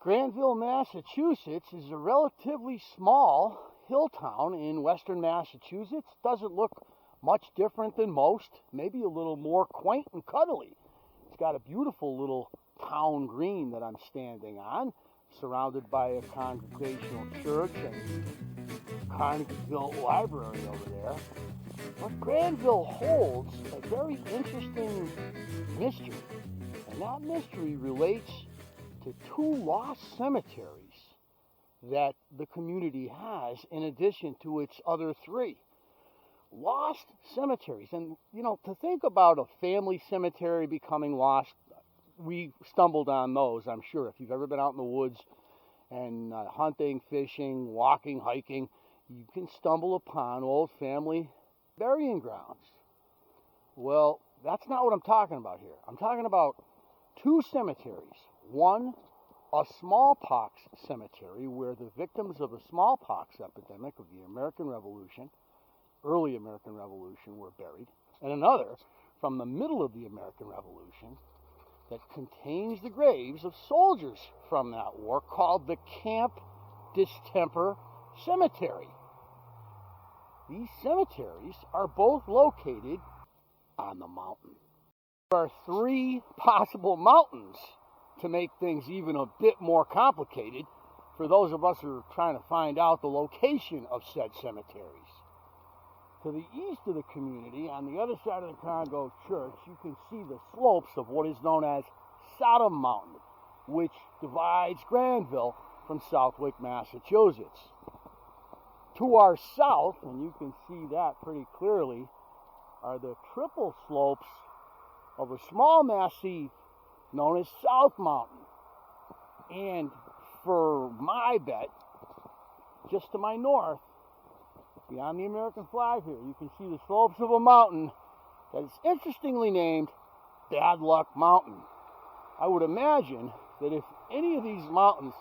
Granville, Massachusetts is a relatively small hill town in western Massachusetts. Doesn't look much different than most, maybe a little more quaint and cuddly. It's got a beautiful little town green that I'm standing on, surrounded by a congregational church and Carnegieville Library over there. But Granville holds a very interesting mystery, and that mystery relates to two lost cemeteries that the community has in addition to its other three. Lost cemeteries. And, you know, to think about a family cemetery becoming lost, we stumbled on those, I'm sure. If you've ever been out in the woods and hunting, fishing, walking, hiking, you can stumble upon old family burying grounds. Well, that's not what I'm talking about here. I'm talking about two cemeteries. One, a smallpox cemetery where the victims of the smallpox epidemic of the American Revolution, early American Revolution, were buried. And another from the middle of the American Revolution that contains the graves of soldiers from that war called the CAMP DISTEMPER Cemetery. These cemeteries are both located on the mountain. There are three possible mountains to make things even a bit more complicated for those of us who are trying to find out the location of said cemeteries. To the east of the community, on the other side of the Congo Church, you can see the slopes of what is known as Sodom Mountain, which divides Granville from Southwick, Massachusetts. To our south, and you can see that pretty clearly, are the triple slopes of a small massif known as South Mountain. And for my bet, just to my north, beyond the American flag here, you can see the slopes of a mountain that is interestingly named Bad Luck Mountain. I would imagine that if any of these mountains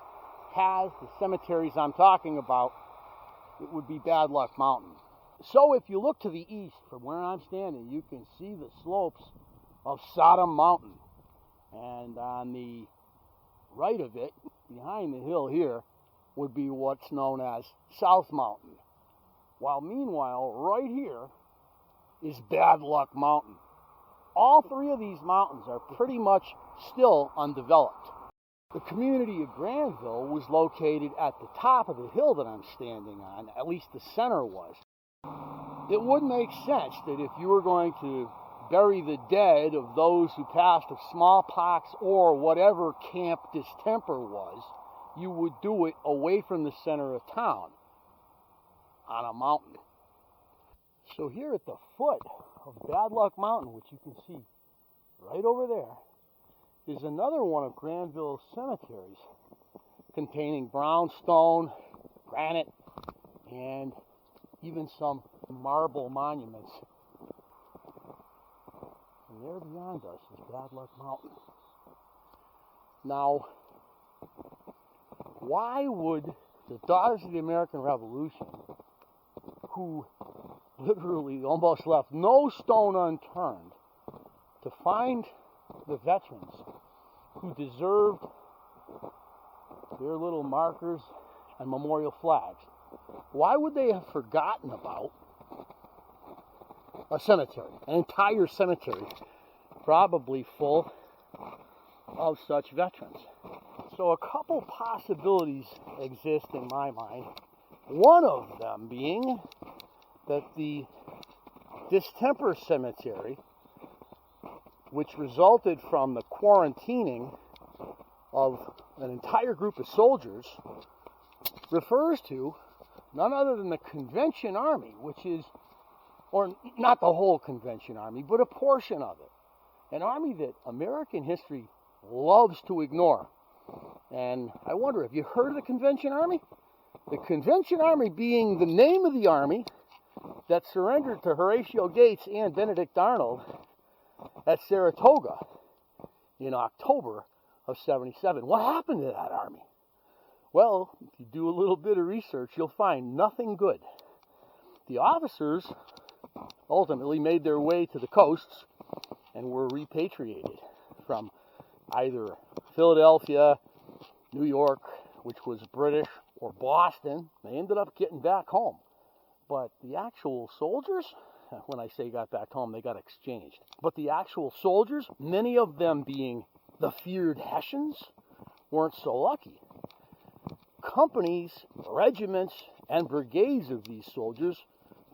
has the cemeteries I'm talking about, it would be Bad Luck Mountain. So if you look to the east from where I'm standing, you can see the slopes of Sodom Mountain. And on the right of it, behind the hill here, would be what's known as South Mountain. While meanwhile, right here is Bad Luck Mountain. All three of these mountains are pretty much still undeveloped. The community of Granville was located at the top of the hill that I'm standing on, at least the center was. It would make sense that if you were going to bury the dead of those who passed of smallpox or whatever Camp Distemper was, you would do it away from the center of town on a mountain. So here at the foot of Bad Luck Mountain, which you can see right over there, is another one of Granville's cemeteries containing brownstone, granite, and even some marble monuments. And there beyond us is Bad Luck Mountain. Now, why would the Daughters of the American Revolution, who literally almost left no stone unturned to find the veterans who deserved their little markers and memorial flags, why would they have forgotten about a cemetery, an entire cemetery, probably full of such veterans? So a couple possibilities exist in my mind. One of them being that the Distemper Cemetery, which resulted from the quarantining of an entire group of soldiers, refers to none other than the Convention Army, which is, or not the whole Convention Army, but a portion of it. An army that American history loves to ignore. And I wonder, have you heard of the Convention Army? The Convention Army being the name of the army that surrendered to Horatio Gates and Benedict Arnold at Saratoga in October of '77. What happened to that army? Well, if you do a little bit of research, you'll find nothing good. The officers ultimately made their way to the coasts and were repatriated from either Philadelphia, New York, which was British, or Boston. They ended up getting back home. But the actual soldiers, when I say got back home, they got exchanged. But the actual soldiers, many of them being the feared Hessians, weren't so lucky. Companies, regiments, and brigades of these soldiers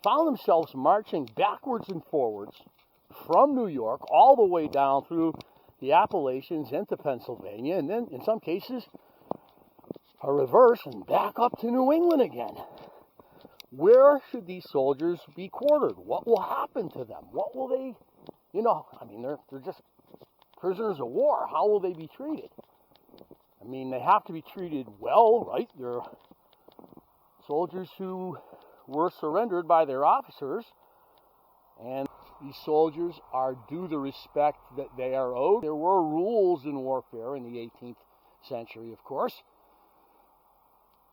found themselves marching backwards and forwards from New York all the way down through the Appalachians into Pennsylvania, and then in some cases a reverse and back up to New England again. Where should these soldiers be quartered? What will happen to them? What will they, they're just prisoners of war. How will they be treated? I mean, they have to be treated well, right? They're soldiers who were surrendered by their officers, and these soldiers are due the respect that they are owed. There were rules in warfare in the 18th century, of course,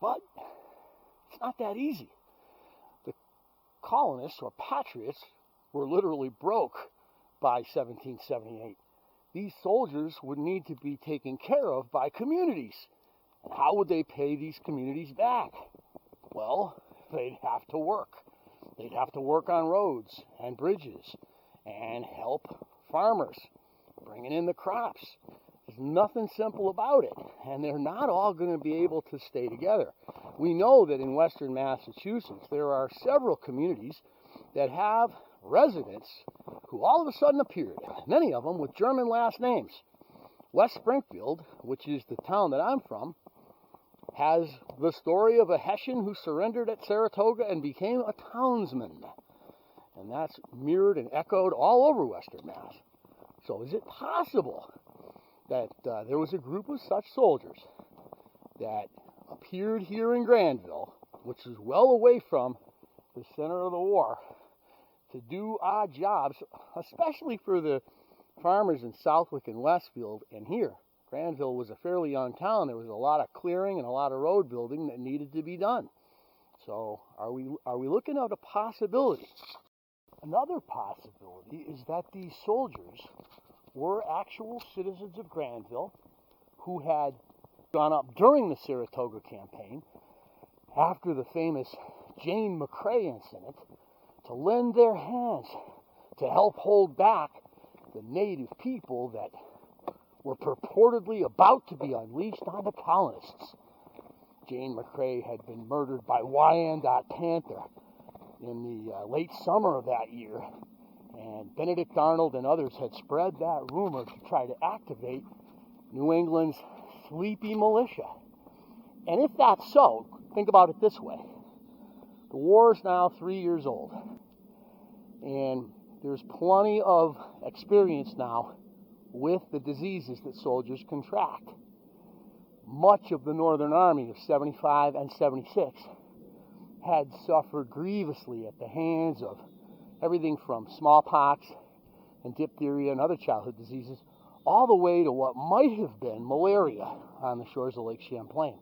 but it's not that easy. The colonists, or patriots, were literally broke by 1778. These soldiers would need to be taken care of by communities. And how would they pay these communities back? Well, they'd have to work. They'd have to work on roads and bridges and help farmers bringing in the crops. There's nothing simple about it. And they're not all going to be able to stay together. We know that in western Massachusetts, there are several communities that have residents who all of a sudden appeared, many of them with German last names. West Springfield, which is the town that I'm from, has the story of a Hessian who surrendered at Saratoga and became a townsman. And that's mirrored and echoed all over western Mass. So is it possible that there was a group of such soldiers that appeared here in Granville, which is well away from the center of the war, to do odd jobs, especially for the farmers in Southwick and Westfield and here? Granville was a fairly young town. There was a lot of clearing and a lot of road building that needed to be done. So are we looking at a possibility? Another possibility is that these soldiers were actual citizens of Granville who had gone up during the Saratoga campaign after the famous Jane McCrae incident to lend their hands to help hold back the native people that were purportedly about to be unleashed on the colonists. Jane McCrae had been murdered by Wyandotte Panther in the late summer of that year, and Benedict Arnold and others had spread that rumor to try to activate New England's sleepy militia. And if that's so, think about it this way. The war is now 3 years old, and there's plenty of experience now with the diseases that soldiers contract. Much of the Northern Army of 75 and 76 had suffered grievously at the hands of everything from smallpox and diphtheria and other childhood diseases, all the way to what might have been malaria on the shores of Lake Champlain.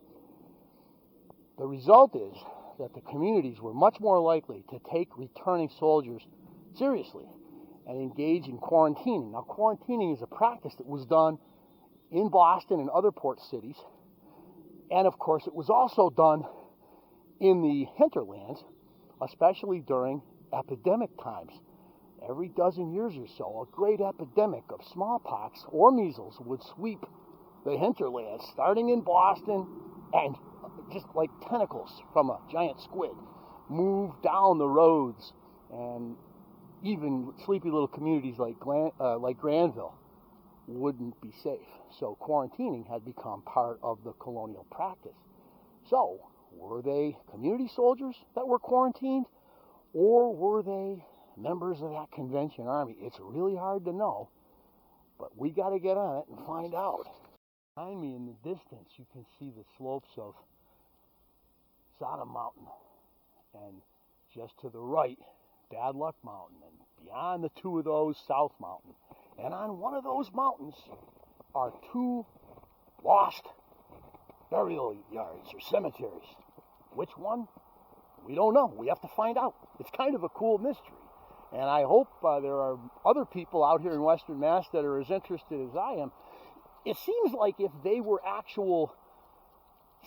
The result is that the communities were much more likely to take returning soldiers seriously and engage in quarantining. Now, quarantining is a practice that was done in Boston and other port cities, and of course it was also done in the hinterlands, especially during epidemic times. Every dozen years or so, a great epidemic of smallpox or measles would sweep the hinterlands, starting in Boston, and just like tentacles from a giant squid, move down the roads, and even sleepy little communities like Granville wouldn't be safe. So quarantining had become part of the colonial practice. So were they community soldiers that were quarantined, or were they members of that convention army? It's really hard to know, but we got to get on it and find out. Behind me in the distance, you can see the slopes of Sodom Mountain, and just to the right, Bad Luck Mountain, and beyond the two of those, South Mountain. And on one of those mountains are two lost burial yards or cemeteries. Which one? We don't know. We have to find out. It's kind of a cool mystery. And I hope there are other people out here in Western Mass that are as interested as I am. It seems like if they were actual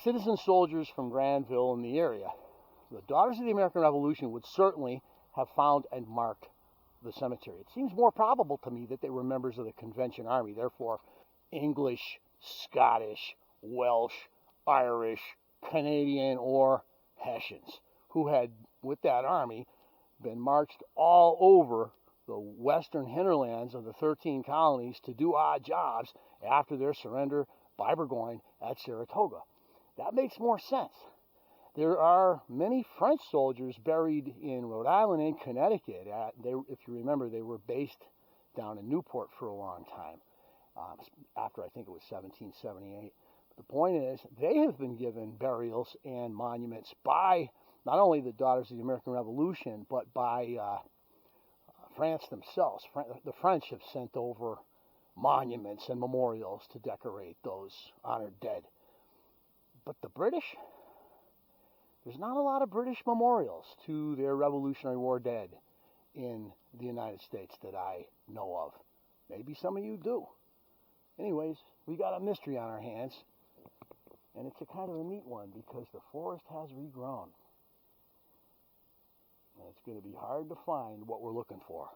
citizen soldiers from Granville in the area, the Daughters of the American Revolution would certainly have found and marked the cemetery. It seems more probable to me that they were members of the Convention Army, therefore English, Scottish, Welsh, Irish, Canadian, or Hessians, who had, with that army, been marched all over the western hinterlands of the 13 colonies to do odd jobs after their surrender by Burgoyne at Saratoga. That makes more sense. There are many French soldiers buried in Rhode Island and Connecticut. If you remember, they were based down in Newport for a long time, after I think it was 1778. The point is, they have been given burials and monuments by not only the Daughters of the American Revolution, but by France themselves. The French have sent over monuments and memorials to decorate those honored dead. But the British, there's not a lot of British memorials to their Revolutionary War dead in the United States that I know of. Maybe some of you do. Anyways, we got a mystery on our hands, and it's a kind of a neat one because the forest has regrown. And it's going to be hard to find what we're looking for.